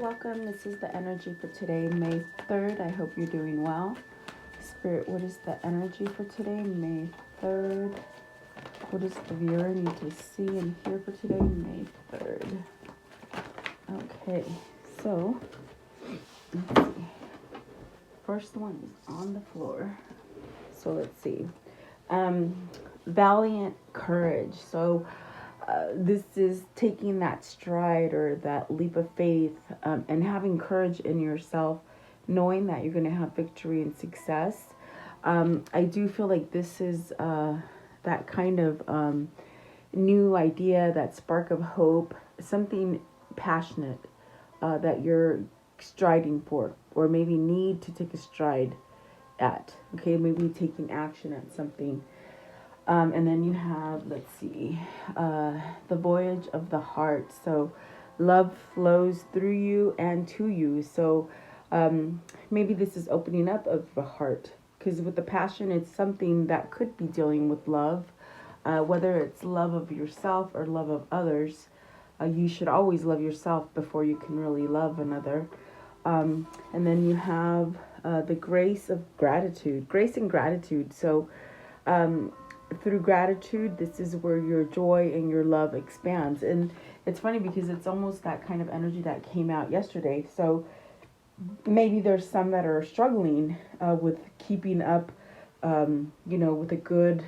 welcome. This is the energy for today, May 3rd. I hope you're doing well. Spirit, what is the energy for today, May 3rd? What does the viewer need to see and hear for today, May 3rd? Okay, so let's see. First one is on the floor. So let's see. Valiant courage. So this is taking that stride or that leap of faith, and having courage in yourself, knowing that you're going to have victory and success. I do feel like this is that kind of new idea, that spark of hope, something passionate that you're striding for, or maybe need to take a stride at. Okay, maybe taking action at something. And then you have, let's see, the voyage of the heart. So love flows through you and to you. So maybe this is opening up of the heart, because with the passion, it's something that could be dealing with love, whether it's love of yourself or love of others. You should always love yourself before you can really love another. And then you have the grace of gratitude, grace and gratitude. So through gratitude, this is where your joy and your love expands. And it's funny because it's almost that kind of energy that came out yesterday. So maybe there's some that are struggling with keeping up, with a good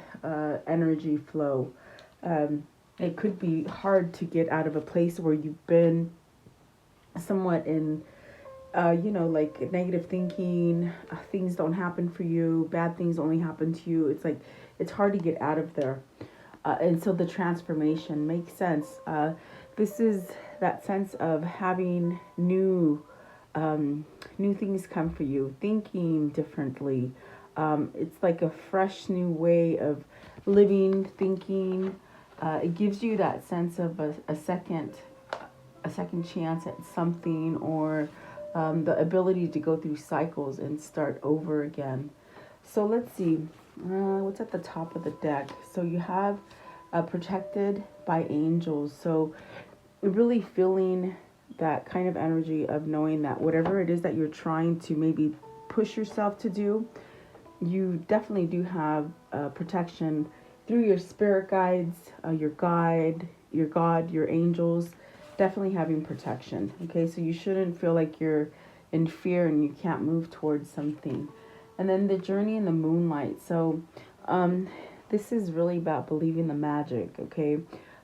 energy flow. It could be hard to get out of a place where you've been somewhat in like negative thinking, things don't happen for you, bad things only happen to you. It's like, it's hard to get out of there. And so the transformation makes sense. This is that sense of having new things come for you, thinking differently. It's like a fresh new way of living, thinking. It gives you that sense of a second chance at something, or the ability to go through cycles and start over again. So let's see, what's at the top of the deck. So you have protected by angels. So really feeling that kind of energy of knowing that whatever it is that you're trying to maybe push yourself to do, you definitely do have protection through your spirit guides, your God, your angels, definitely having protection. Okay, so you shouldn't feel like you're in fear and you can't move towards something. And then the journey in the moonlight. So this is really about believing the magic. Okay,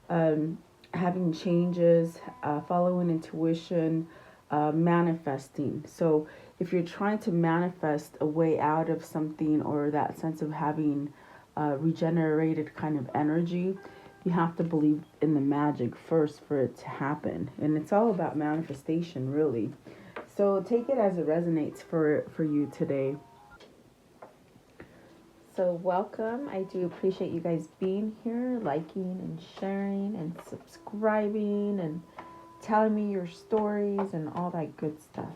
having changes, following intuition, manifesting. So if you're trying to manifest a way out of something, or that sense of having regenerated kind of energy, you have to believe in the magic first for it to happen. And it's all about manifestation, really. So take it as it resonates for you today. So welcome. I do appreciate you guys being here, liking and sharing and subscribing and telling me your stories and all that good stuff.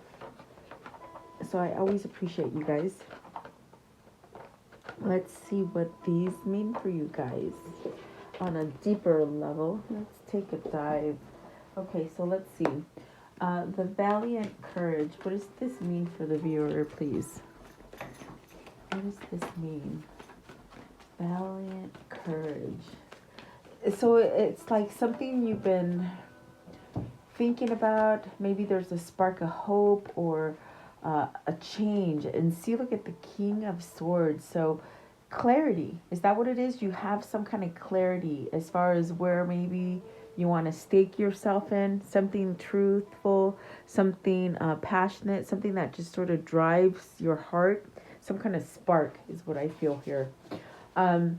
So I always appreciate you guys. Let's see what these mean for you guys on a deeper level. Let's take a dive. Okay, so let's see. The valiant courage. What does this mean for the viewer, please? What does this mean? Valiant courage. So it's like something you've been thinking about. Maybe there's a spark of hope or a change. And see, look at the King of Swords. So clarity. Is that what it is? You have some kind of clarity as far as where maybe you want to stake yourself in, something truthful, something passionate, something that just sort of drives your heart. Some kind of spark is what I feel here. And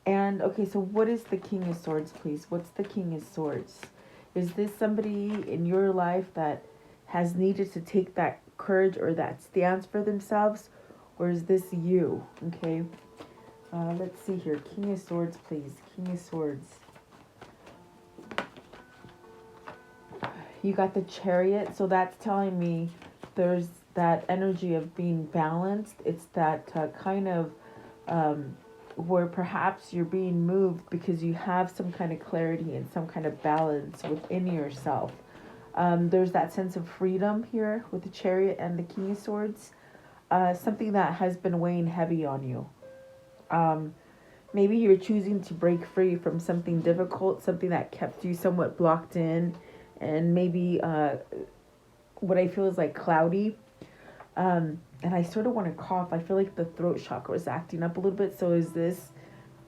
okay, so what is the King of Swords, please? What's the King of Swords? Is this somebody in your life that has needed to take that courage or that stance for themselves? Or is this you? Okay. Let's see here. King of Swords, please. King of Swords. You got the Chariot. So that's telling me there's that energy of being balanced. It's that kind of where perhaps you're being moved because you have some kind of clarity and some kind of balance within yourself. There's that sense of freedom here with the Chariot and the King of Swords. Something that has been weighing heavy on you. Um, Maybe you're choosing to break free from something difficult, something that kept you somewhat blocked in, and maybe what I feel is like cloudy. And I sort of want to cough. I feel like the throat chakra is acting up a little bit. So is this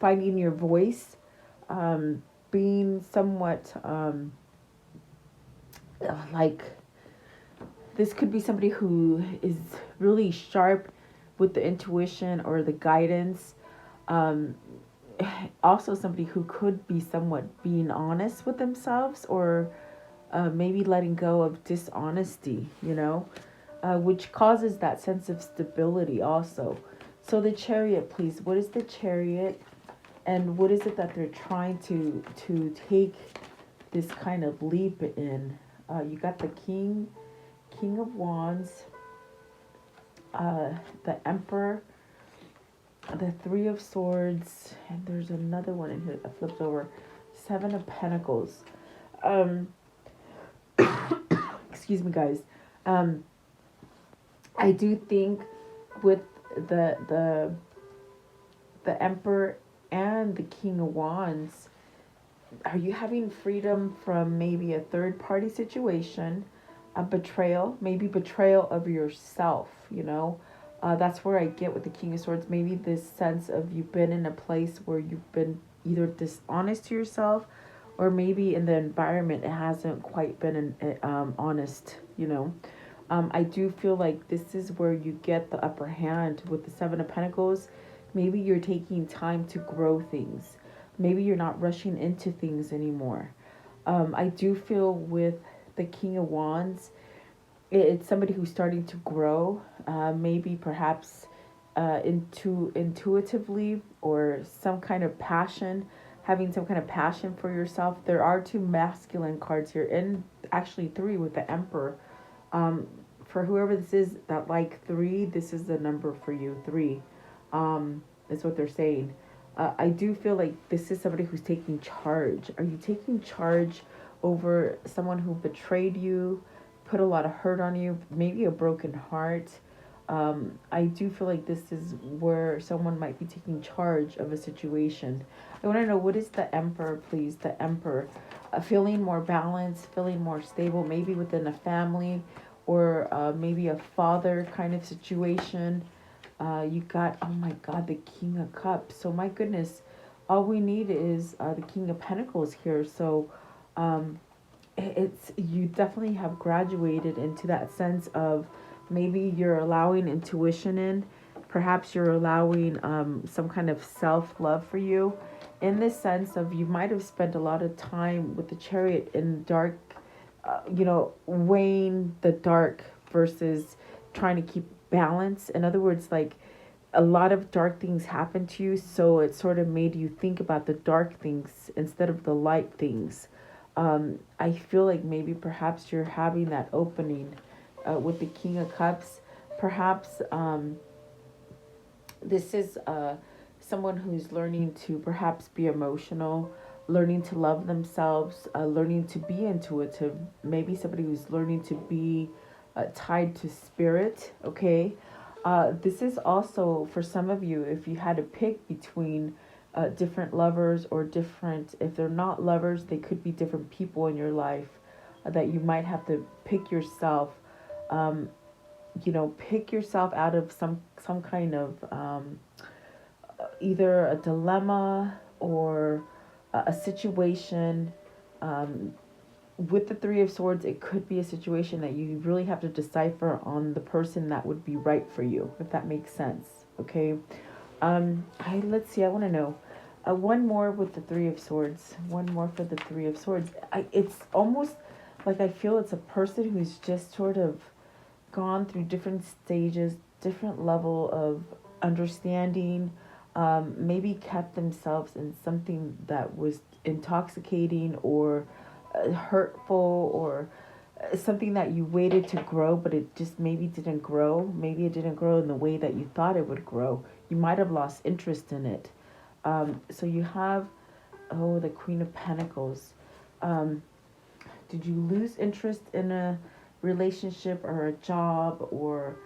finding your voice, being somewhat like this could be somebody who is really sharp with the intuition or the guidance. Um, Also, somebody who could be somewhat being honest with themselves, or maybe letting go of dishonesty, which causes that sense of stability also. So the Chariot, please, what is the Chariot, and what is it that they're trying to take this kind of leap in? You got the King of Wands, the Emperor, the Three of Swords, and there's another one in here that flips over, Seven of Pentacles. Um, excuse me, guys. Um, I do think with the the the Emperor and the King of Wands, are you having freedom from maybe a third party situation, a betrayal, maybe betrayal of yourself, That's where I get with the King of Swords. Maybe this sense of you've been in a place where you've been either dishonest to yourself, or maybe in the environment it hasn't quite been honest, I do feel like this is where you get the upper hand with the Seven of Pentacles. Maybe you're taking time to grow things. Maybe you're not rushing into things anymore. I do feel with the King of Wands, it's somebody who's starting to grow, maybe perhaps intuitively, or some kind of passion, having some kind of passion for yourself. There are two masculine cards here, and actually three with the Emperor. For whoever this is that like three, this is the number for you. Three, is what they're saying. I do feel like this is somebody who's taking charge. Are you taking charge over someone who betrayed you, put a lot of hurt on you, maybe a broken heart? I do feel like this is where someone might be taking charge of a situation. I want to know, what is the Emperor, please? The Emperor. Feeling more balanced, feeling more stable, maybe within a family, or maybe a father kind of situation. You got, oh my God, the King of Cups. So my goodness, all we need is the King of Pentacles here. So it's, you definitely have graduated into that sense of maybe you're allowing intuition in. Perhaps you're allowing some kind of self-love for you, in this sense of you might have spent a lot of time with the Chariot in dark, weighing the dark versus trying to keep balance. In other words, like, a lot of dark things happened to you, so it sort of made you think about the dark things instead of the light things. I feel like maybe perhaps you're having that opening with the King of Cups. Perhaps this is someone who's learning to perhaps be emotional, learning to love themselves, learning to be intuitive. Maybe somebody who's learning to be tied to spirit, okay? This is also for some of you, if you had to pick between different lovers, or different, if they're not lovers, they could be different people in your life that you might have to pick yourself. Pick yourself out of some kind of either a dilemma or a situation. With the Three of Swords, it could be a situation that you really have to decipher on the person that would be right for you, if that makes sense. Okay. Let's see. I want to know. One more with the Three of Swords. One more for the Three of Swords. It's almost like I feel it's a person who's just sort of gone through different stages, different level of understanding, maybe kept themselves in something that was intoxicating, or hurtful, or something that you waited to grow, but it just maybe didn't grow. Maybe it didn't grow in the way that you thought it would grow. You might have lost interest in it. So you have, the Queen of Pentacles. Do did you lose interest in a relationship or a job, or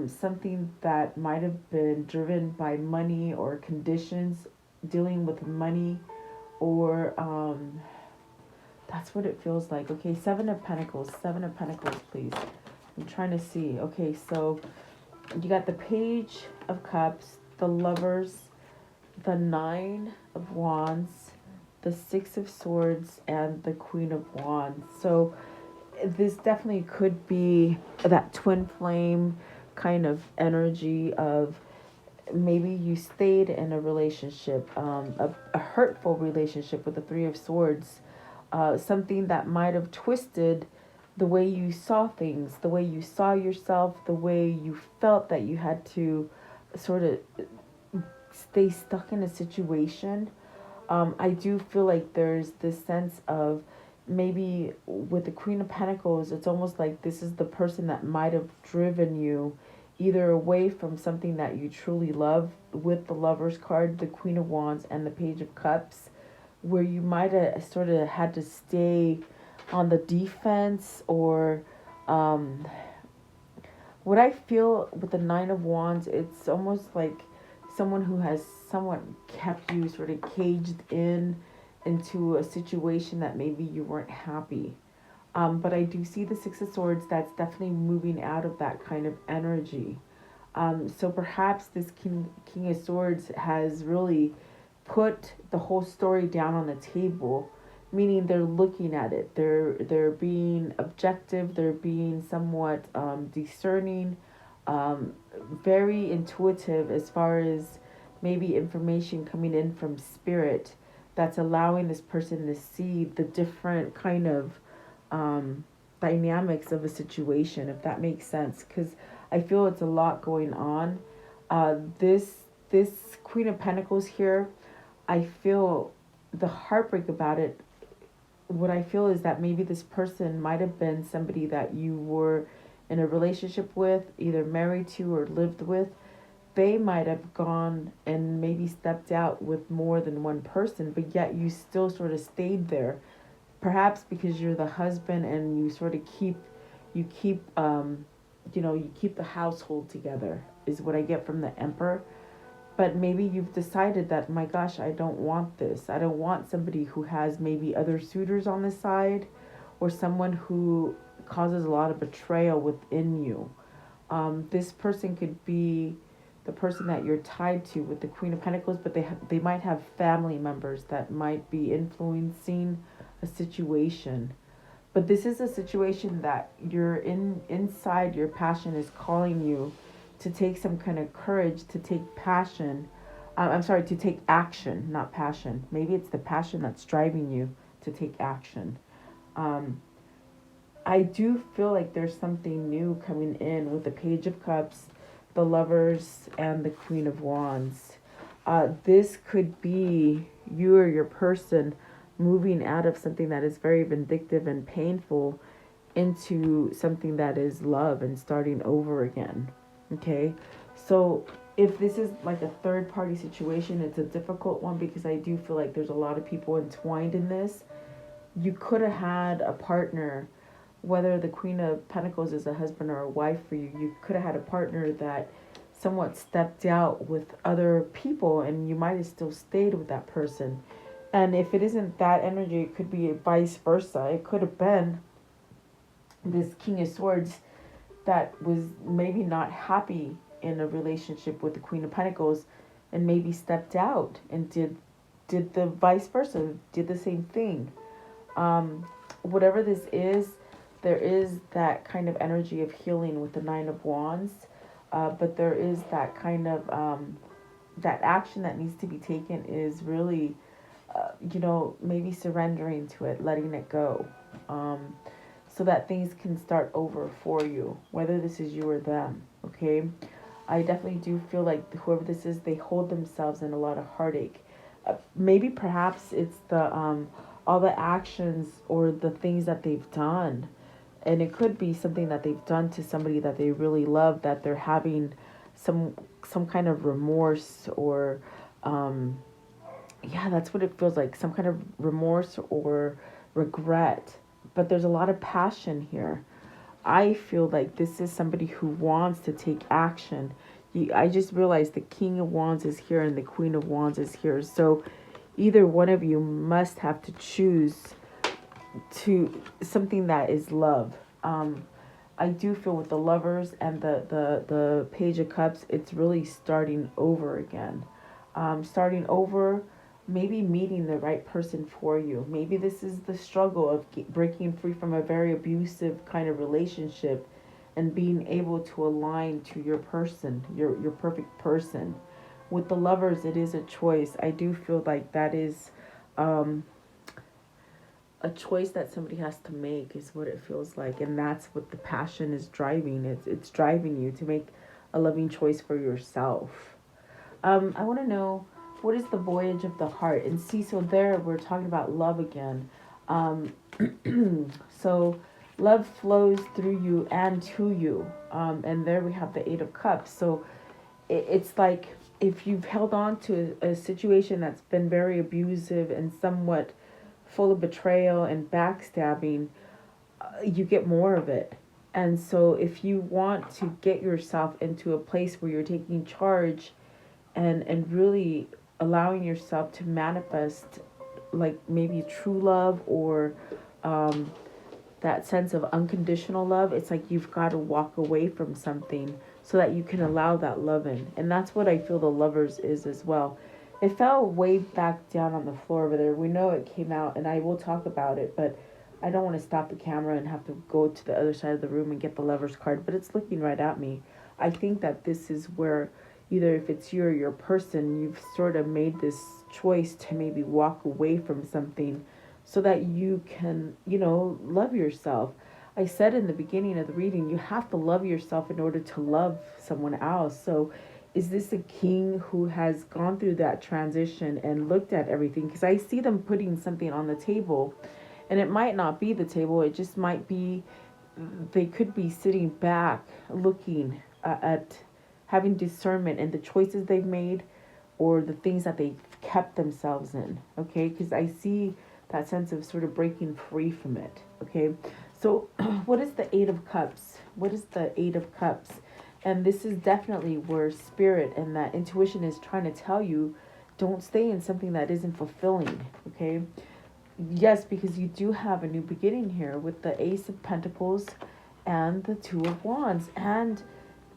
something that might have been driven by money or conditions dealing with money, or that's what it feels like. Okay, Seven of Pentacles. Seven of Pentacles, please. I'm trying to see. Okay, so you got the Page of Cups, the Lovers, the Nine of Wands, the Six of Swords, and the Queen of Wands. So this definitely could be that twin flame kind of energy of maybe you stayed in a relationship, a hurtful relationship with the Three of Swords, something that might have twisted the way you saw things, the way you saw yourself, the way you felt that you had to sort of stay stuck in a situation. I do feel like there's this sense of maybe with the Queen of Pentacles, it's almost like this is the person that might have driven you either away from something that you truly love with the Lover's card, the Queen of Wands, and the Page of Cups, where you might have sort of had to stay on the defense, or what I feel with the Nine of Wands, it's almost like someone who has somewhat kept you sort of caged in into a situation that maybe you weren't happy. But I do see the Six of Swords. That's definitely moving out of that kind of energy. So perhaps this King of Swords has really put the whole story down on the table, meaning they're looking at it. They're being objective. They're being somewhat discerning, very intuitive as far as maybe information coming in from spirit that's allowing this person to see the different kind of dynamics of a situation, if that makes sense. Because I feel it's a lot going on. This Queen of Pentacles here, I feel the heartbreak about it. What I feel is that maybe this person might have been somebody that you were in a relationship with, either married to or lived with. They might have gone and maybe stepped out with more than one person, but yet you still sort of stayed there. Perhaps because you're the husband and you sort of you keep, you keep the household together, is what I get from the Emperor. But maybe you've decided that, my gosh, I don't want this. I don't want somebody who has maybe other suitors on the side, or someone who causes a lot of betrayal within you. This person could be the person that you're tied to with the Queen of Pentacles, but they might have family members that might be influencing a situation. But this is a situation that you're inside. Your passion is calling you to take some kind of courage, to take passion. To take action, not passion. Maybe it's the passion that's driving you to take action. I do feel like there's something new coming in with the Page of Cups, the Lovers, and the Queen of Wands. This could be you or your person moving out of something that is very vindictive and painful into something that is love and starting over again. Okay, so if this is like a third party situation, it's a difficult one because I do feel like there's a lot of people entwined in this. You could have had a partner, whether the Queen of Pentacles is a husband or a wife for you. You could have had a partner that somewhat stepped out with other people, and you might have still stayed with that person. And if it isn't that energy, it could be vice versa. It could have been this King of Swords that was maybe not happy in a relationship with the Queen of Pentacles, and maybe stepped out and did the vice versa, did the same thing. Whatever this is, there is that kind of energy of healing with the Nine of Wands, but there is that kind of that action that needs to be taken is really, maybe surrendering to it, letting it go. So that things can start over for you, whether this is you or them, okay? I definitely do feel like whoever this is, they hold themselves in a lot of heartache. Maybe perhaps it's the all the actions or the things that they've done. And it could be something that they've done to somebody that they really love, that they're having some kind of remorse or, that's what it feels like, some kind of remorse or regret but there's a lot of passion here. I feel like this is somebody who wants to take action. I just realized the King of Wands is here and the Queen of Wands is here. So either one of you must have to choose to something that is love. I do feel with the Lovers and the Page of Cups, it's really starting over again. Starting over, maybe meeting the right person for you. Maybe this is the struggle of breaking free from a very abusive kind of relationship and being able to align to your person, your perfect person. With the Lovers, it is a choice. I do feel like that is um, a choice that somebody has to make, is what it feels like, and that's what the passion is driving. It's driving you to make a loving choice for yourself. I want to know, what is the voyage of the heart? And see, so there we're talking about love again. Um, so love flows through you and to you. And there we have the Eight of Cups. So it's like if you've held on to a situation that's been very abusive and somewhat full of betrayal and backstabbing, you get more of it. And so if you want to get yourself into a place where you're taking charge and really allowing yourself to manifest like maybe true love or um, that sense of unconditional love, it's like you've got to walk away from something so that you can allow that love in. And that's what I feel the Lovers is as well. It fell way back down on the floor over there. We know it came out, and I will talk about it, but I don't want to stop the camera and have to go to the other side of the room and get the Lovers card, but it's looking right at me. I think that this is where either if it's you or your person, you've sort of made this choice to maybe walk away from something so that you can, love yourself. I said in the beginning of the reading, you have to love yourself in order to love someone else. So is this a king who has gone through that transition and looked at everything? Because I see them putting something on the table, and it might not be the table. It just might be, they could be sitting back looking at having discernment in the choices they've made or the things that they've kept themselves in. Okay, because I see that sense of sort of breaking free from it. Okay, so what is the Eight of Cups? What is the Eight of Cups? And this is definitely where spirit and that intuition is trying to tell you, don't stay in something that isn't fulfilling. Okay, yes, because you do have a new beginning here with the Ace of Pentacles and the Two of Wands. And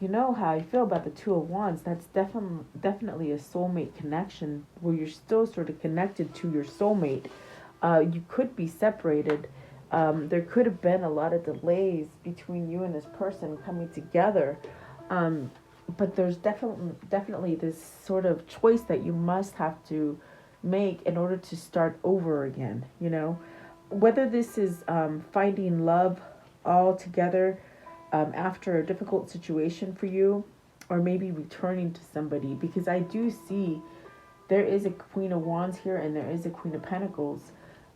you know how I feel about the Two of Wands. That's definitely a soulmate connection where you're still sort of connected to your soulmate. You could be separated. There could have been a lot of delays between you and this person coming together. But there's definitely this sort of choice that you must have to make in order to start over again. Whether this is finding love all together after a difficult situation for you, or maybe returning to somebody, because I do see there is a Queen of Wands here and there is a Queen of Pentacles,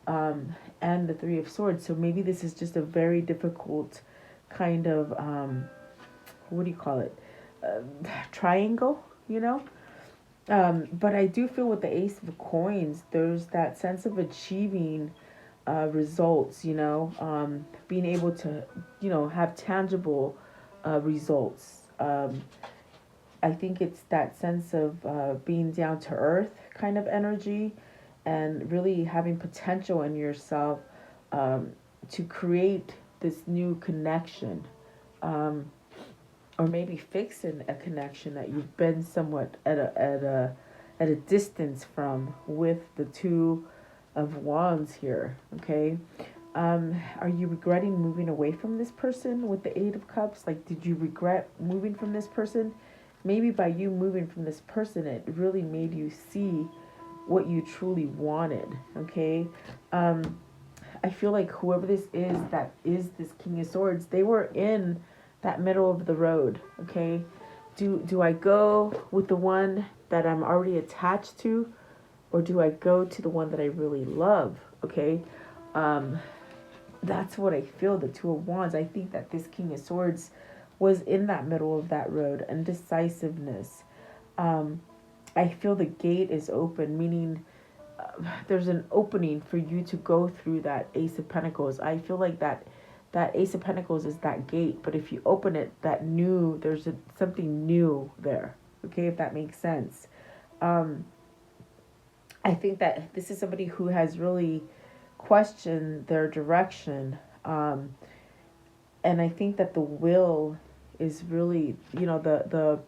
and the Three of Swords. So maybe this is just a very difficult kind of what do you call it, triangle, but I do feel with the Ace of Coins, there's that sense of achieving results, being able to, have tangible results. I think it's that sense of being down to earth kind of energy and really having potential in yourself to create this new connection. Or maybe fixing a connection that you've been somewhat at a distance from with the Two of Wands here. Okay, are you regretting moving away from this person with the Eight of Cups? Like, did you regret moving from this person? Maybe by you moving from this person, it really made you see what you truly wanted. Okay, I feel like whoever this is that is this King of Swords, they were in that middle of the road. Okay, do I go with the one that I'm already attached to, or do I go to the one that I really love? Okay, that's what I feel. The Two of Wands, I think that this King of Swords was in that middle of that road, indecisiveness. I feel the gate is open, meaning there's an opening for you to go through that Ace of Pentacles. I feel like that Ace of Pentacles is that gate, but if you open it, there's something new there. Okay, if that makes sense. I think that this is somebody who has really questioned their direction. And I think that the will is really, the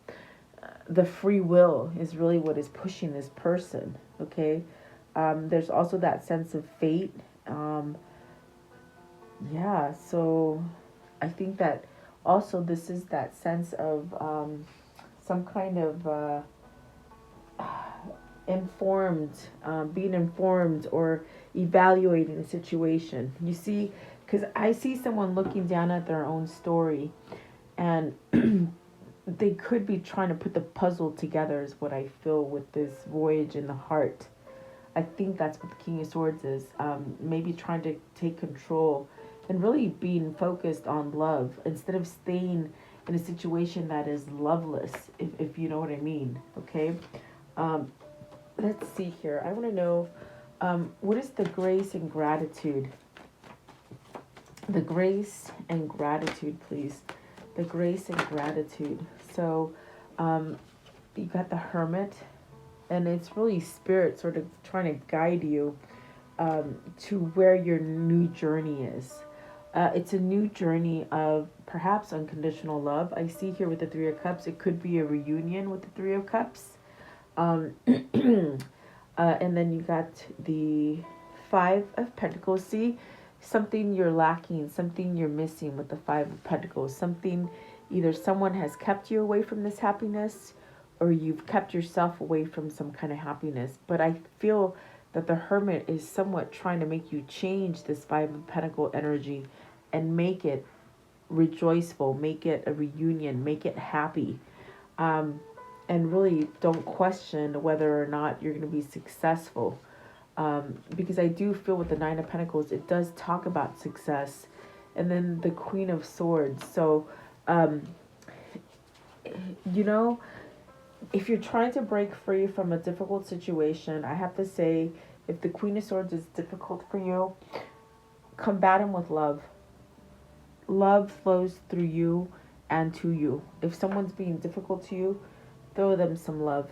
free will is really what is pushing this person. Okay. There's also that sense of fate. Yeah. So I think that also this is that sense of some kind of being informed or evaluating a situation. You see, because I see someone looking down at their own story, and they could be trying to put the puzzle together, is what I feel with this voyage in the heart. I think that's what the King of Swords is. Maybe trying to take control and really being focused on love instead of staying in a situation that is loveless, if you know what I mean. Okay. Let's see here. I want to know, what is the grace and gratitude? The grace and gratitude, please. The grace and gratitude. So, you got the Hermit, and it's really Spirit sort of trying to guide you to where your new journey is. It's a new journey of perhaps unconditional love. I see here with the Three of Cups, it could be a reunion with the Three of Cups. And then you got the Five of Pentacles. See, something you're lacking, something you're missing with the Five of Pentacles. Something, either someone has kept you away from this happiness, or you've kept yourself away from some kind of happiness. But I feel that the Hermit is somewhat trying to make you change this Five of Pentacle energy and make it rejoiceful, make it a reunion, make it happy. And really don't question whether or not you're going to be successful. Because I do feel with the Nine of Pentacles, it does talk about success. And then the Queen of Swords. So, if you're trying to break free from a difficult situation, I have to say, if the Queen of Swords is difficult for you, combat him with love. Love flows through you and to you. If someone's being difficult to you, throw them some love,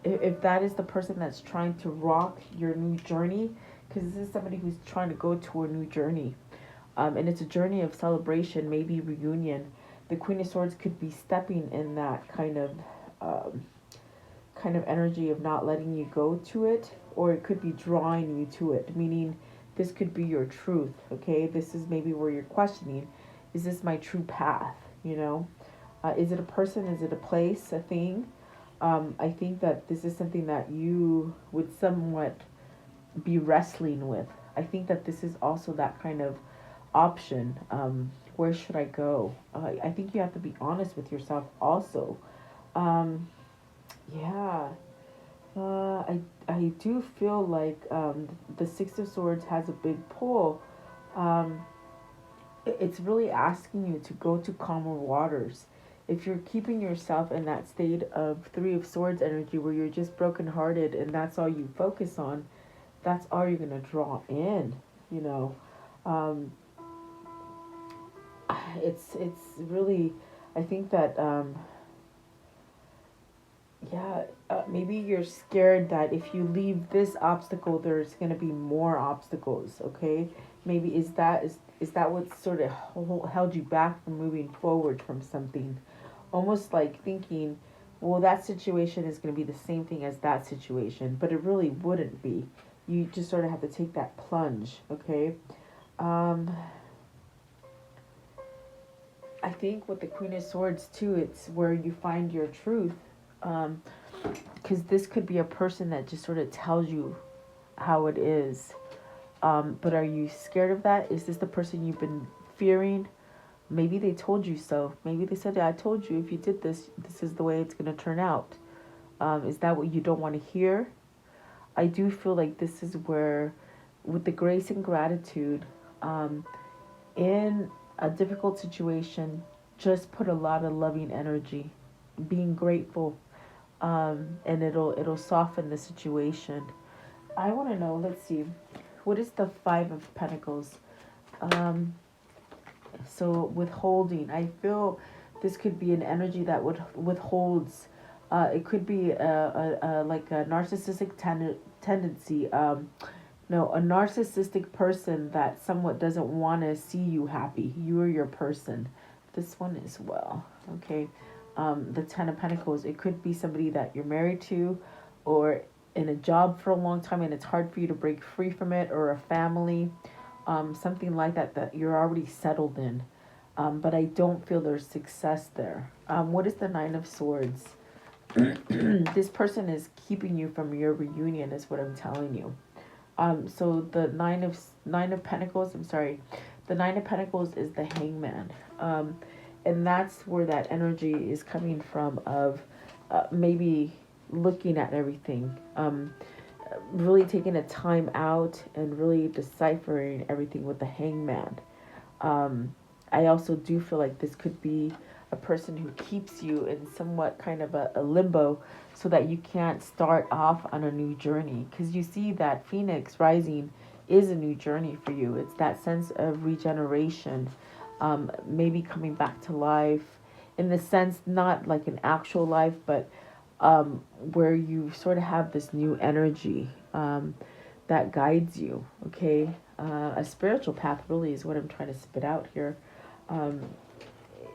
if that is the person that's trying to rock your new journey, because this is somebody who's trying to go to a new journey, and it's a journey of celebration, maybe reunion. The Queen of Swords could be stepping in that kind of energy of not letting you go to it, or it could be drawing you to it, meaning this could be your truth. Okay, this is maybe where you're questioning, is this my true path? Is it a person? Is it a place? A thing? I think that this is something that you would somewhat be wrestling with. I think that this is also that kind of option. Where should I go? I think you have to be honest with yourself also. Yeah. I do feel like the Six of Swords has a big pull. It's really asking you to go to calmer waters. If you're keeping yourself in that state of Three of Swords energy where you're just brokenhearted and that's all you focus on, that's all you're going to draw in, It's really, I think that, maybe you're scared that if you leave this obstacle, there's going to be more obstacles, okay? Maybe is that what sort of held you back from moving forward from something? Almost like thinking, well, that situation is going to be the same thing as that situation, but it really wouldn't be. You just sort of have to take that plunge, okay? I think with the Queen of Swords too, it's where you find your truth, because this could be a person that just sort of tells you how it is, but are you scared of that? Is this the person you've been fearing? Maybe they told you so. Maybe they said, I told you if you did this, this is the way it's going to turn out. Is that what you don't want to hear? I do feel like this is where, with the grace and gratitude, in a difficult situation, just put a lot of loving energy, being grateful. and it'll soften the situation. I want to know. Let's see, what is the Five of Pentacles? Um, so withholding. I feel this could be an energy that would withholds. It could be like a narcissistic tendency. No, a narcissistic person that somewhat doesn't want to see you happy. You are your person. This one as well. Okay. The Ten of Pentacles. It could be somebody that you're married to, or in a job for a long time, and it's hard for you to break free from it, or a family, something like that that you're already settled in. But I don't feel there's success there. What is the Nine of Swords? This person is keeping you from your reunion, is what I'm telling you. So the Nine of Pentacles. I'm sorry, the Nine of Pentacles is the Hangman, and that's where that energy is coming from. Of maybe looking at everything, really taking a time out and really deciphering everything with the Hangman. I also do feel like this could be a person who keeps you in somewhat kind of a limbo, so that you can't start off on a new journey. Because you see that Phoenix rising is a new journey for you. It's that sense of regeneration, maybe coming back to life, in the sense not like an actual life, but where you sort of have this new energy that guides you. Okay, a spiritual path really is what I'm trying to spit out here. Um,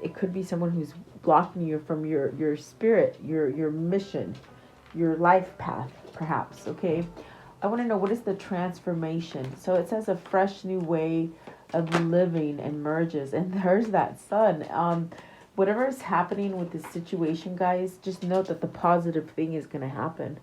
it could be someone who's blocking you from your spirit, your mission, your life path, perhaps. Okay, I want to know, what is the transformation? So it says a fresh new way of living emerges, and there's that sun. Whatever is happening with this situation, guys, just know that the positive thing is going to happen.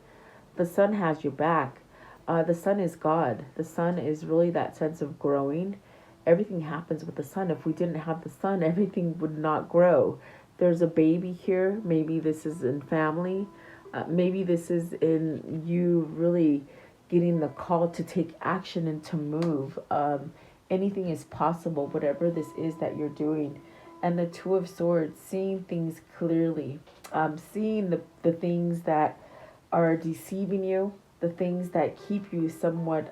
The sun has your back. The sun is God. The sun is really that sense of growing. Everything happens with the sun. If we didn't have the sun, everything would not grow. There's a baby here. Maybe this is in family. Maybe this is in you really getting the call to take action and to move. Anything is possible, whatever this is that you're doing. And the Two of Swords, seeing things clearly, seeing the things that are deceiving you, the things that keep you somewhat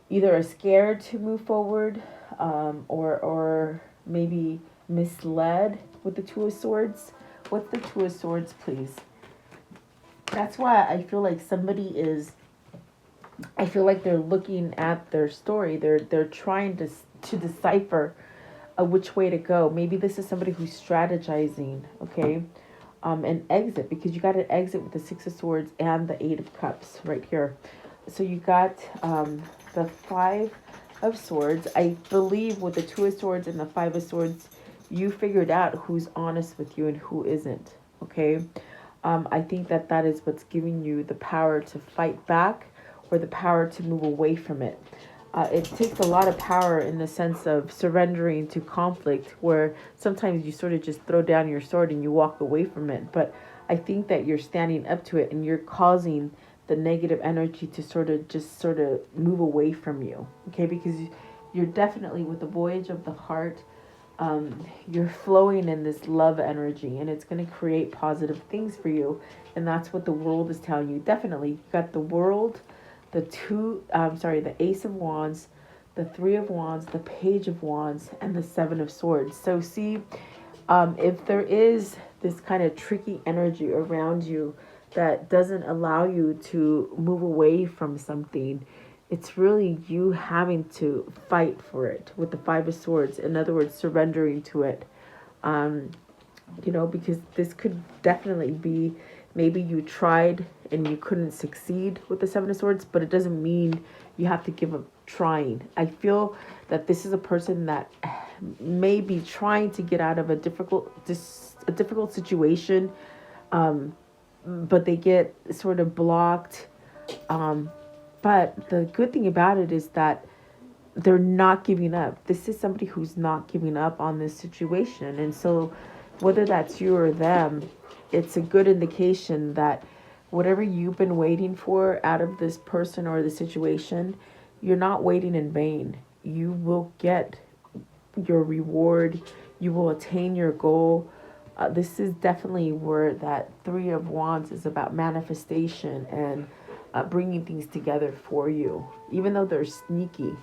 either scared to move forward, or maybe misled with the Two of Swords. What's the Two of Swords, please? That's why I feel like somebody is. I feel like they're looking at their story. They're trying to decipher which way to go. Maybe this is somebody who's strategizing. Okay, an exit, because you got an exit with the Six of Swords and the Eight of Cups right here. So you got the Five of Swords. I believe with the Two of Swords and the Five of Swords, you figured out who's honest with you and who isn't. Okay, I think that that is what's giving you the power to fight back, or the power to move away from it. It takes a lot of power in the sense of surrendering to conflict, where sometimes you sort of just throw down your sword and you walk away from it. But I think that you're standing up to it, and you're causing the negative energy to sort of move away from you. Okay, because you're definitely with the Voyage of the Heart. You're flowing in this love energy, and it's going to create positive things for you. And that's what the world is telling you. Definitely, you got the World, the Ace of Wands, the Three of Wands, the Page of Wands, and the Seven of Swords. So see, if there is this kind of tricky energy around you that doesn't allow you to move away from something, it's really you having to fight for it with the Five of Swords. In other words, surrendering to it. Because this could definitely be, maybe you tried and you couldn't succeed with the Seven of Swords, but it doesn't mean you have to give up trying. I feel that this is a person that may be trying to get out of a difficult situation, but they get sort of blocked. But the good thing about it is that they're not giving up. This is somebody who's not giving up on this situation. And so whether that's you or them, it's a good indication that whatever you've been waiting for out of this person or the situation, you're not waiting in vain. You will get your reward. You will attain your goal. This is definitely where that Three of Wands is about manifestation and bringing things together for you. Even though they're sneaky,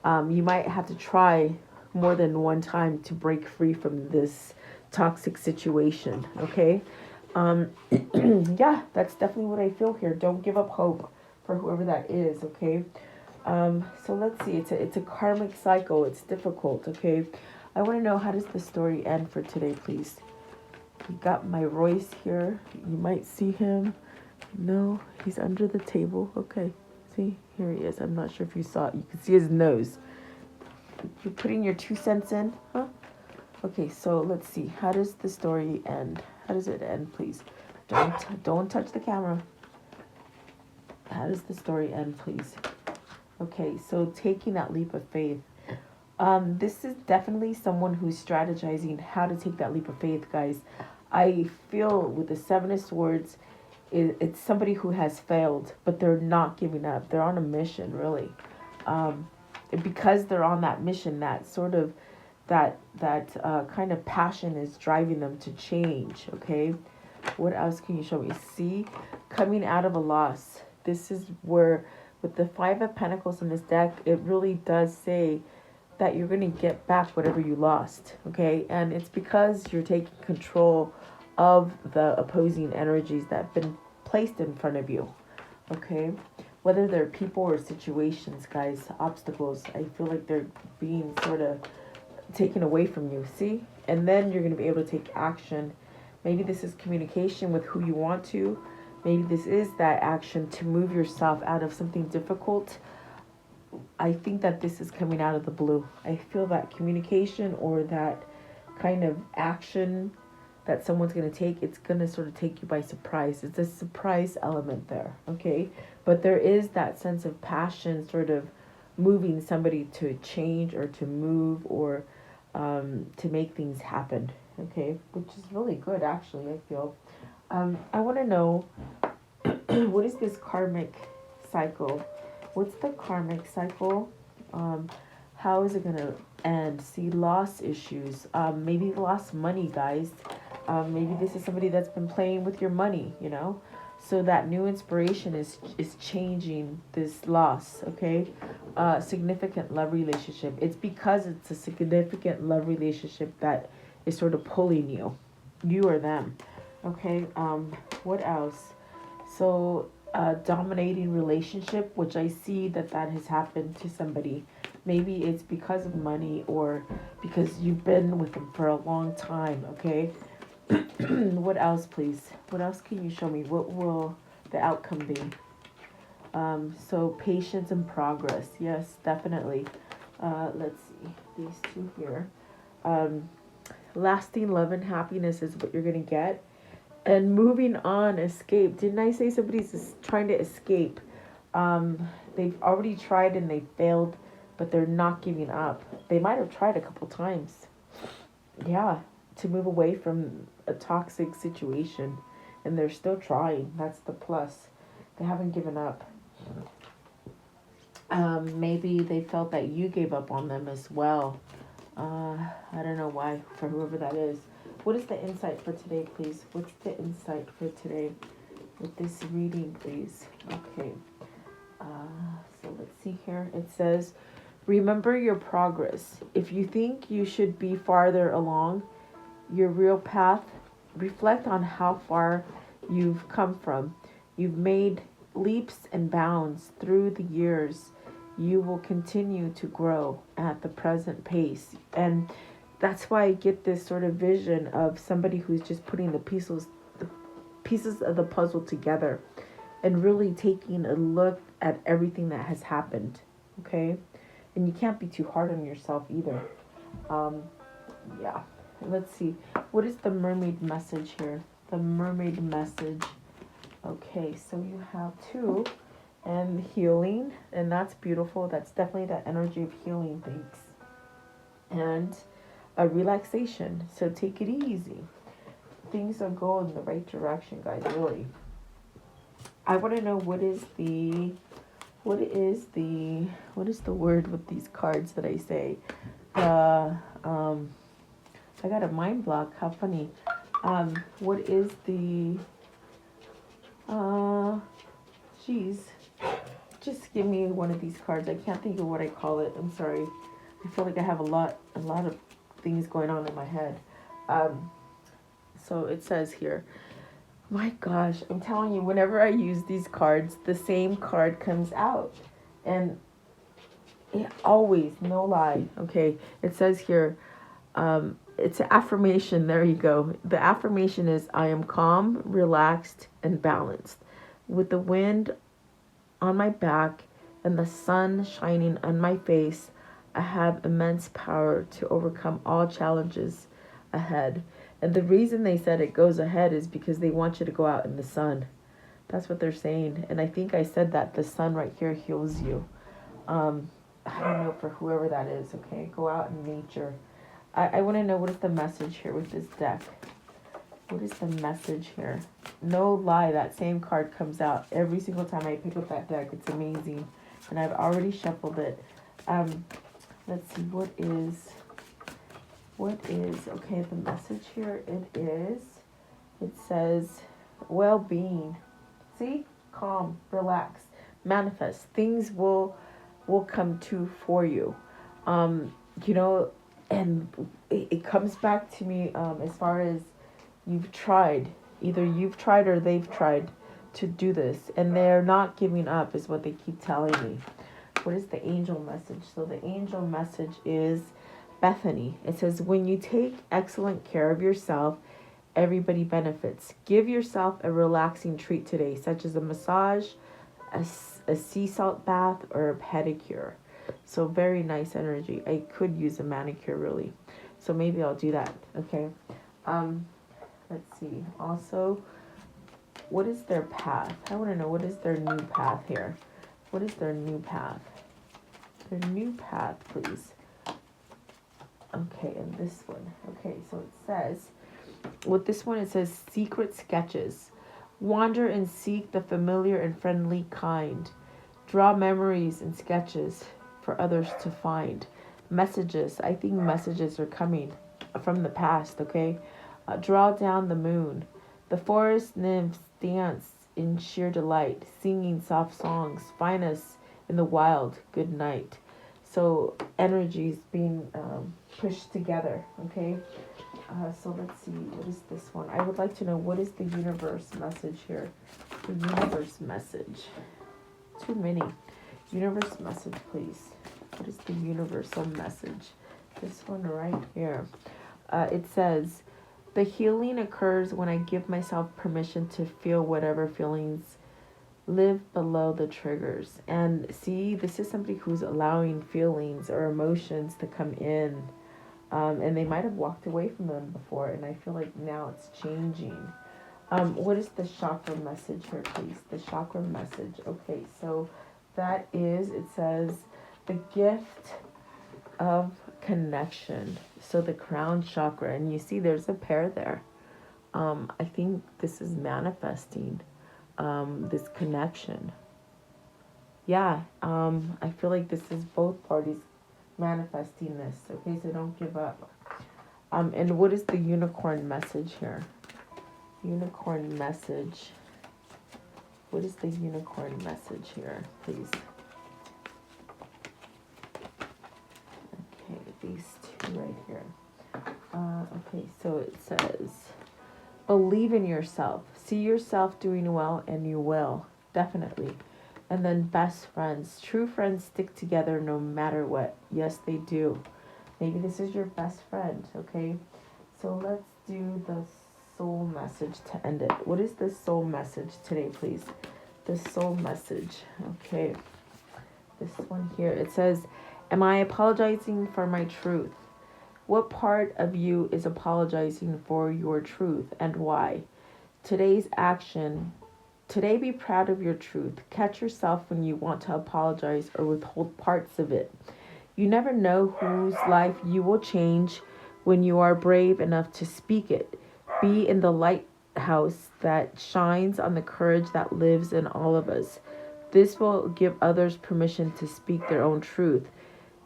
you might have to try more than one time to break free from this toxic situation. Okay. Um, yeah, that's definitely what I feel here. Don't give up hope for whoever that is. Okay. So let's see. It's a karmic cycle. It's difficult. Okay. I want to know, how does the story end for today, please? We got my Royce here. You might see him. No, he's under the table. Okay. See, here he is. I'm not sure if you saw it. You can see his nose. You're putting your 2 cents in, huh? Okay, so let's see. How does the story end? How does it end, please? Don't touch the camera. How does the story end, please? Okay, so taking that leap of faith. This is definitely someone who's strategizing how to take that leap of faith, guys. I feel with the Seven of Swords, it's somebody who has failed, but they're not giving up. They're on a mission, really. Because they're on that mission, that sort of that kind of passion is driving them to change. Okay, what else can you show me? See, coming out of a loss. This is where, with the Five of Pentacles in this deck, it really does say that you're going to get back whatever you lost. Okay, and it's because you're taking control of the opposing energies that have been placed in front of you. Okay, whether they're people or situations, guys, obstacles, I feel like they're being sort of taken away from you. See, and then you're going to be able to take action. Maybe this is communication with who you want to. Maybe this is that action to move yourself out of something difficult. I think that this is coming out of the blue. I feel that communication or that kind of action that someone's going to take, it's going to sort of take you by surprise. It's a surprise element there, okay? But there is that sense of passion sort of moving somebody to change or to move or to make things happen, okay? Which is really good, actually, I feel. I want to know, what is this karmic cycle? What's the karmic cycle? How is it going to end? See, loss issues. Maybe lost money, guys. Maybe this is somebody that's been playing with your money, you know? So that new inspiration is changing this loss, okay? Significant love relationship. It's because it's a significant love relationship that is sort of pulling you or them, okay? What else? So dominating relationship, which I see that has happened to somebody. Maybe it's because of money or because you've been with them for a long time, okay? What else, please? What else can you show me? What will the outcome be? So patience and progress. Yes, definitely. Let's see. These two here. Lasting love and happiness is what you're going to get. And moving on, escape. Didn't I say somebody's trying to escape? They've already tried and they failed, but they're not giving up. They might have tried a couple times. Yeah, to move away from a toxic situation, and they're still trying. That's the plus. They haven't given up. Maybe they felt that you gave up on them as well. I don't know why, for whoever that is. What is the insight for today, please? What's the insight for today with this reading, please? Okay. So let's see here. It says, remember your progress. If you think you should be farther along your real path, reflect on how far you've come from. You've made leaps and bounds through the years. You will continue to grow at the present pace. And that's why I get this sort of vision of somebody who's just putting the pieces of the puzzle together and really taking a look at everything that has happened. Okay? And you can't be too hard on yourself either. Yeah. Let's see. What is the mermaid message here? The mermaid message. Okay, so you have two. And healing. And that's beautiful. That's definitely that energy of healing things. And a relaxation. So take it easy. Things are going in the right direction, guys, really. I want to know what is the word with these cards that I say? I got a mind block. How funny. What is the, geez, just give me one of these cards. I can't think of what I call it. I'm sorry. I feel like I have a lot of things going on in my head. So it says here, my gosh, I'm telling you, whenever I use these cards, the same card comes out. And it always, no lie. Okay, it says here, it's an affirmation. There you go. The affirmation is, I am calm, relaxed, and balanced. With the wind on my back and the sun shining on my face, I have immense power to overcome all challenges ahead. And the reason they said it goes ahead is because they want you to go out in the sun. That's what they're saying. And I think I said that the sun right here heals you. I don't know, for whoever that is, okay? Go out in nature. I want to know, what is the message here with this deck? What is the message here? No lie, that same card comes out every single time I pick up that deck. It's amazing. And I've already shuffled it. Let's see, what is, okay, the message here, it says, well-being. See? Calm, relax, manifest. Things will come to for you. You know, and it comes back to me as far as you've tried. Either you've tried or they've tried to do this, and they're not giving up is what they keep telling me. What is the angel message? So the angel message is Bethany. It says, when you take excellent care of yourself, everybody benefits. Give yourself a relaxing treat today, such as a massage, a sea salt bath, or a pedicure. So very nice energy. I could use a manicure, really. So maybe I'll do that. Okay. Let's see. Also, what is their path? I want to know, what is their new path here? What is their new path? Their new path, please. Okay, and this one. Okay, so it says, with this one, it says secret sketches. Wander and seek the familiar and friendly kind. Draw memories and sketches for others to find. Messages. I think messages are coming from the past, okay? Draw down the moon. The forest nymphs dance in sheer delight, singing soft songs. Find us in the wild. Good night. So energies being pushed together, okay? So let's see, what is this one? I would like to know, what is the universe message here? The universe message. Too many. Universe message, please. What is the universal message? This one right here. It says, the healing occurs when I give myself permission to feel whatever feelings live below the triggers. And see, this is somebody who's allowing feelings or emotions to come in. And they might have walked away from them before, and I feel like now it's changing. What is the chakra message here, please? The chakra message. Okay, so that is, it says, the gift of connection. So the crown chakra, and you see there's a pair there. I think this is manifesting this connection. Yeah, I feel like this is both parties manifesting this. Okay, so don't give up. And what is the unicorn message here? Unicorn message. What is the unicorn message here, please? Okay, these two right here. Okay, so it says, believe in yourself. See yourself doing well, and you will. Definitely. And then best friends. True friends stick together no matter what. Yes, they do. Maybe this is your best friend, okay? So let's do the soul message to end it. What is the soul message today, please? The soul message. Okay. This one here. It says, am I apologizing for my truth? What part of you is apologizing for your truth, and why? Today's action. Today, be proud of your truth. Catch yourself when you want to apologize or withhold parts of it. You never know whose life you will change when you are brave enough to speak it. Be in the lighthouse that shines on the courage that lives in all of us. This will give others permission to speak their own truth.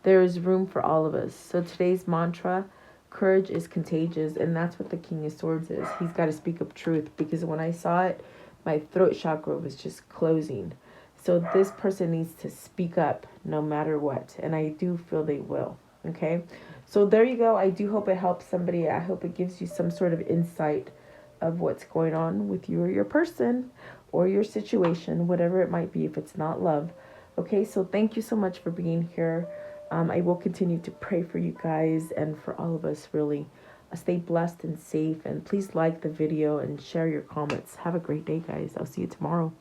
There is room for all of us. So today's mantra, Courage is contagious, and that's what the King of Swords is. He's got to speak up truth, because when I saw it, my throat chakra was just closing. So this person needs to speak up no matter what, and I do feel they will. Okay, so there you go. I do hope it helps somebody. I hope it gives you some sort of insight of what's going on with you or your person or your situation, whatever it might be, if it's not love. Okay, so thank you so much for being here. I will continue to pray for you guys and for all of us, really. Stay blessed and safe, and please like the video and share your comments. Have a great day, guys. I'll see you tomorrow.